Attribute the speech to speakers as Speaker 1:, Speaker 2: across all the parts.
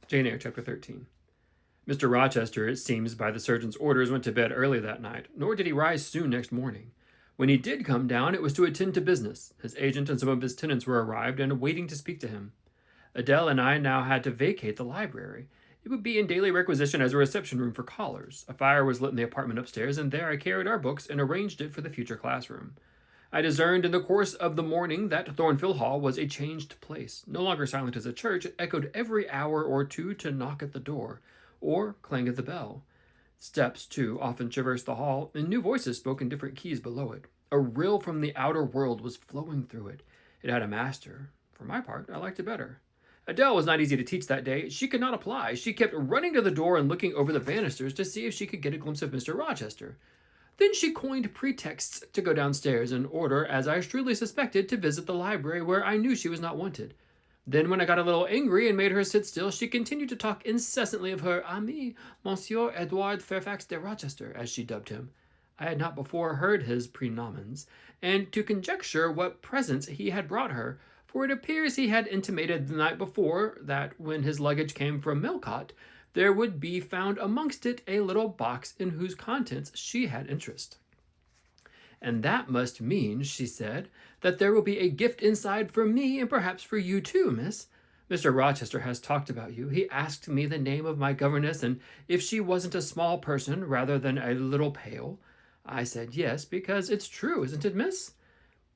Speaker 1: Jane Eyre, Chapter 13. Mr. Rochester, it seems by the surgeon's orders, went to bed early that night, nor did he rise soon next morning. When he did come down, it was to attend to business. His agent and some of his tenants were arrived and waiting to speak to him. Adele and I now had to vacate the library. It would be in daily requisition as a reception room for callers. A fire was lit in the apartment upstairs, and there I carried our books and arranged it for the future classroom. I discerned in the course of the morning that Thornfield Hall was a changed place. No longer silent as a church, it echoed every hour or two to knock at the door, or clang at the bell. Steps, too, often traversed the hall, and new voices spoke in different keys below it. A rill from the outer world was flowing through it. It had a master. For my part, I liked it better. Adele was not easy to teach that day. She could not apply. She kept running to the door and looking over the banisters to see if she could get a glimpse of Mr. Rochester. Then she coined pretexts to go downstairs in order, as I shrewdly suspected, to visit the library where I knew she was not wanted. Then, when I got a little angry and made her sit still, she continued to talk incessantly of her ami, Monsieur Edward Fairfax de Rochester, as she dubbed him. I had not before heard his prenomens, and to conjecture what presents he had brought her, for it appears he had intimated the night before that when his luggage came from Millcote, there would be found amongst it a little box in whose contents she had interest. And that must mean, she said, that there will be a gift inside for me and perhaps for you too, miss. Mr. Rochester has talked about you. He asked me the name of my governess and if she wasn't a small person rather than a little pale. I said yes, because it's true, isn't it, miss?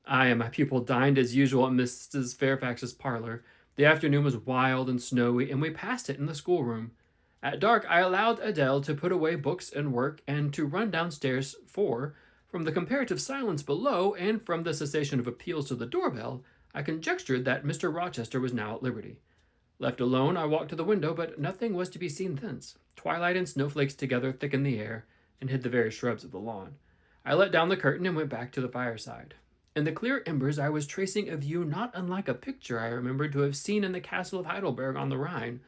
Speaker 1: I and my pupil dined as usual at Mrs. Fairfax's parlor. The afternoon was wild and snowy, and we passed it in the schoolroom. At dark, I allowed Adele to put away books and work and to run downstairs, for, from the comparative silence below and from the cessation of appeals to the doorbell, I conjectured that Mr. Rochester was now at liberty. Left alone, I walked to the window, but nothing was to be seen thence. Twilight and snowflakes together thickened the air and hid the very shrubs of the lawn. I let down the curtain and went back to the fireside. In the clear embers, I was tracing a view not unlike a picture I remembered to have seen in the castle of Heidelberg on the Rhine,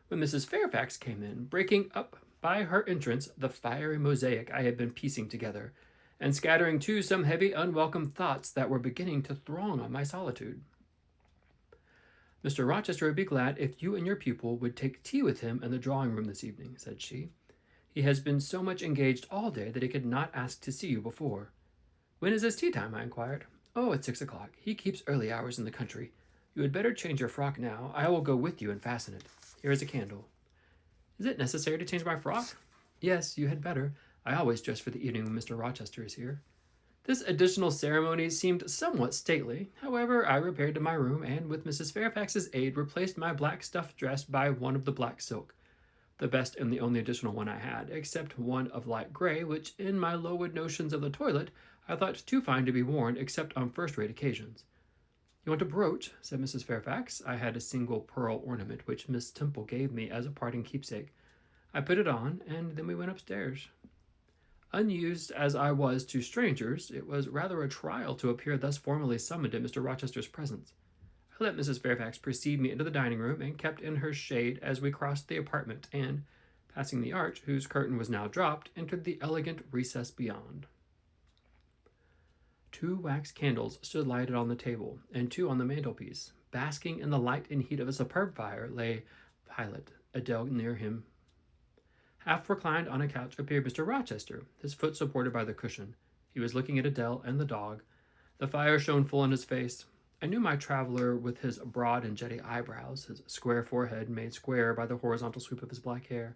Speaker 1: when Mrs. Fairfax came in, breaking up by her entrance the fiery mosaic I had been piecing together, and scattering too some heavy, unwelcome thoughts that were beginning to throng on my solitude. Mr. Rochester would be glad if you and your pupil would take tea with him in the drawing-room this evening, said she. He has been so much engaged all day that he could not ask to see you before. When is his tea time? I inquired. Oh, at 6 o'clock. He keeps early hours in the country. You had better change your frock now. I will go with you and fasten it. Here is a candle. Is it necessary to change my frock? Yes, you had better. I always dress for the evening when Mr. Rochester is here. This additional ceremony seemed somewhat stately. However, I repaired to my room and, with Mrs. Fairfax's aid, replaced my black stuff dress by one of the black silk, the best and the only additional one I had, except one of light gray, which, in my lowered notions of the toilet, I thought too fine to be worn except on first-rate occasions. You want a brooch? Said Mrs. Fairfax. I had a single pearl ornament which Miss Temple gave me as a parting keepsake. I put it on, and then we went upstairs. Unused as I was to strangers, it was rather a trial to appear thus formally summoned in Mr. Rochester's presence. I let Mrs. Fairfax precede me into the dining-room, and kept in her shade as we crossed the apartment, and, passing the arch, whose curtain was now dropped, entered the elegant recess beyond. 2 wax candles stood lighted on the table, and 2 on the mantelpiece. Basking in the light and heat of a superb fire lay Pilot, Adele near him. Half reclined on a couch appeared Mr. Rochester, his foot supported by the cushion. He was looking at Adele and the dog. The fire shone full in his face. I knew my traveler with his broad and jetty eyebrows, his square forehead made square by the horizontal sweep of his black hair.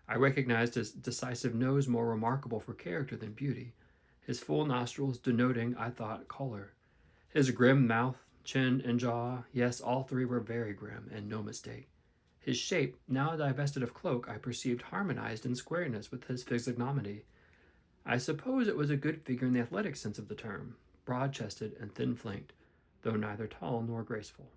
Speaker 1: I recognized his decisive nose more remarkable for character than beauty, his full nostrils denoting, I thought, color. His grim mouth, chin, and jaw, yes, all 3 were very grim, and no mistake. His shape, now divested of cloak, I perceived harmonized in squareness with his physiognomy. I suppose it was a good figure in the athletic sense of the term, broad-chested and thin-flanked, though neither tall nor graceful.